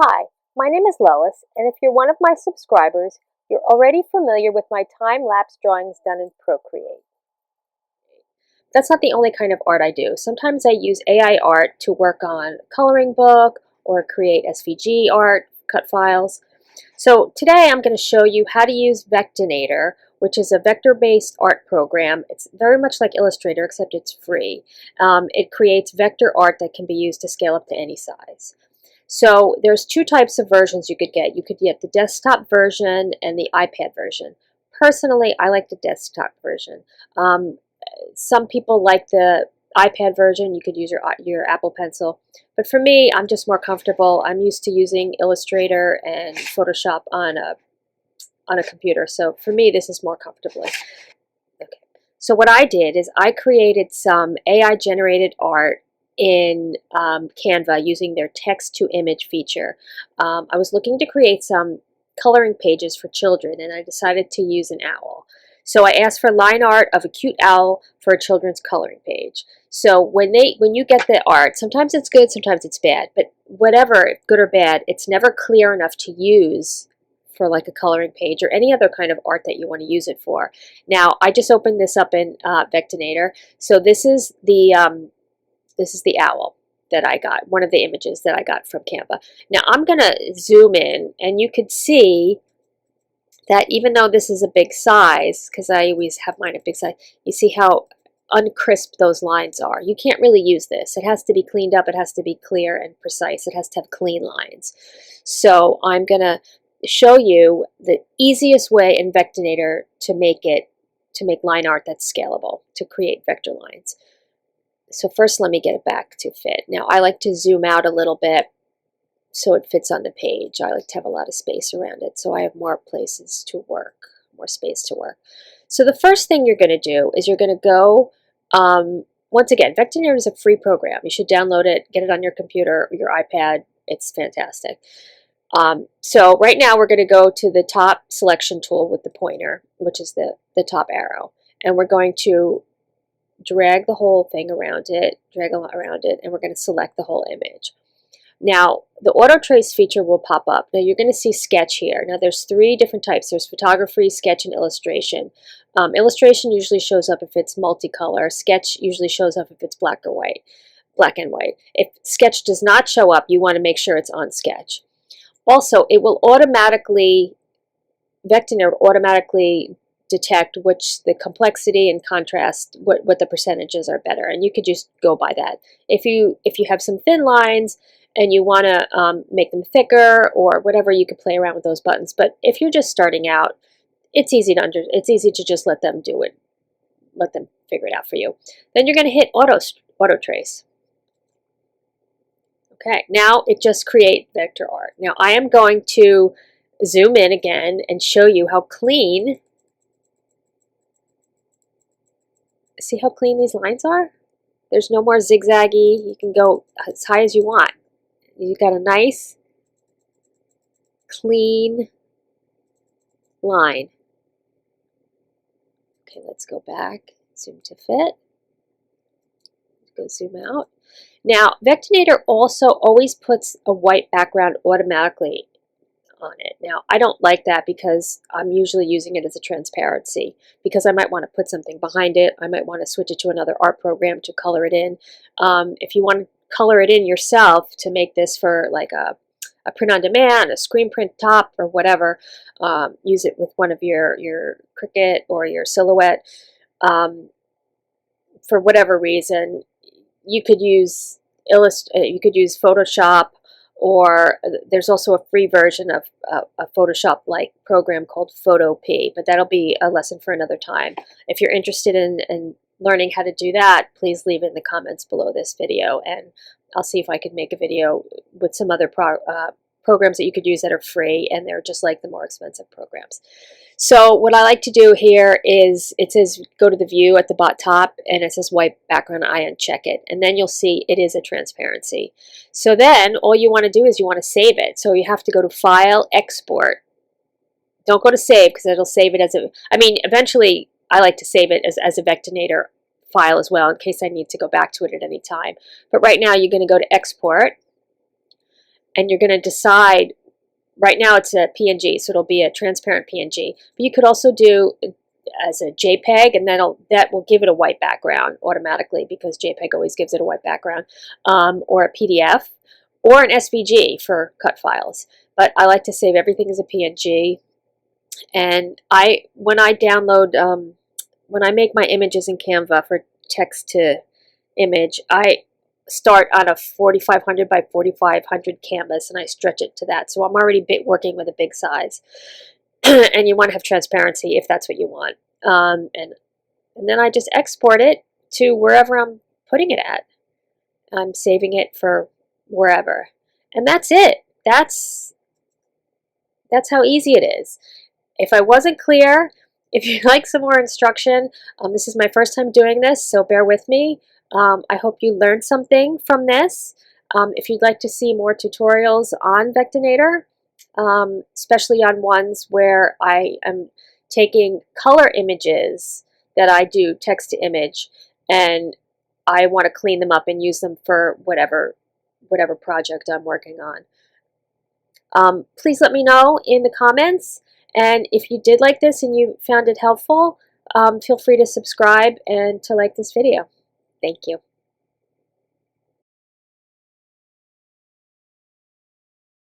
Hi, my name is Lois, and if you're one of my subscribers, you're already familiar with my time-lapse drawings done in Procreate. That's not the only kind of art I do. Sometimes I use AI art to work on coloring book or create SVG art, cut files. So today I'm going to show you how to use Vectornator, which is a vector-based art program. It's very much like Illustrator, except it's free. It creates vector art that can be used to scale up to any size. So there's two types of versions you could get. You could get the desktop version and the iPad version. Personally, I like the desktop version. Some people like the iPad version. You could use your Apple Pencil. But for me, I'm just more comfortable. I'm used to using Illustrator and Photoshop on a computer. So for me, this is more comfortable. Okay. So what I did is I created some AI-generated art in Canva using their text-to-image feature. I was looking to create some coloring pages for children, and I decided to use an owl. So I asked for line art of a cute owl for a children's coloring page. So when you get the art, sometimes it's good, sometimes it's bad, but whatever, good or bad, it's never clear enough to use for like a coloring page or any other kind of art that you want to use it for. Now, I just opened this up in Vectornator. So this is the owl that I got, one of the images that I got from Canva. Now I'm going to zoom in, and you could see that even though this is a big size, because I always have mine a big size, you see how uncrisp those lines are. You can't really use this. It has to be cleaned up. It has to be clear and precise. It has to have clean lines. So I'm going to show you the easiest way in Vectornator to make line art that's scalable, to create vector lines. So first let me get it back to fit. Now I like to zoom out a little bit so it fits on the page. I like to have a lot of space around it so I have more places to work, more space to work. So the first thing you're going to do is you're going to go, once again, Vectornator is a free program. You should download it, get it on your computer or your iPad. It's fantastic. So right now we're going to go to the top selection tool with the pointer, which is the top arrow. And we're going to drag the whole thing around it, and we're going to select the whole image. Now, the auto trace feature will pop up. Now, you're going to see sketch here. Now, there's three different types. There's photography, sketch, and illustration. Illustration usually shows up if it's multicolor. Sketch usually shows up if it's black and white. If sketch does not show up, you want to make sure it's on sketch. Also, it will automatically, Vectornator will automatically detect which the complexity and contrast, what the percentages are better, and you could just go by that. If you have some thin lines and you want to make them thicker or whatever, you could play around with those buttons. But if you're just starting out, it's easy to just let them do it, let them figure it out for you. Then you're going to hit auto trace. Okay, now it just create vector art. Now I am going to zoom in again and show you how clean. See how clean these lines are? There's no more zigzaggy. You can go as high as you want. You've got a nice, clean line. Okay, let's go back. Zoom to fit. Go zoom out. Now, Vectornator also always puts a white background automatically on it. Now, I don't like that because I'm usually using it as a transparency, because I might want to put something behind it. I might want to switch it to another art program to color it in. If you want to color it in yourself to make this for like a print on demand, a screen print top or whatever, use it with one of your Cricut or your Silhouette. For whatever reason, you could use Photoshop, or there's also a free version of a Photoshop-like program called Photop, but that'll be a lesson for another time. If you're interested in learning how to do that, please leave it in the comments below this video, and I'll see if I can make a video with some other programs that you could use that are free, and they're just like the more expensive programs. So what I like to do here is, it says go to the view at the top, and it says white background. I uncheck it, and then you'll see it is a transparency. So then all you want to do is you want to save it. So you have to go to File, Export. Don't go to Save, because it'll save it as eventually I like to save it as a Vectornator file as well, in case I need to go back to it at any time. But right now you're going to go to Export, and you're going to decide. Right now it's a PNG, so it'll be a transparent PNG. But you could also do as a JPEG, and that will give it a white background automatically, because JPEG always gives it a white background, or a PDF, or an SVG for cut files. But I like to save everything as a PNG. And when I download, when I make my images in Canva for text to image, I start on a 4500 by 4500 canvas, and I stretch it to that. So I'm already working with a big size. And you want to have transparency if that's what you want. And then I just export it to wherever I'm putting it at. I'm saving it for wherever. And that's it. That's how easy it is. If I wasn't clear, if you'd like some more instruction, this is my first time doing this, so bear with me. I hope you learned something from this. If you'd like to see more tutorials on Vectornator, especially on ones where I am taking color images that I do text to image, and I want to clean them up and use them for whatever project I'm working on. Please let me know in the comments, and if you did like this and you found it helpful, feel free to subscribe and to like this video. Thank you.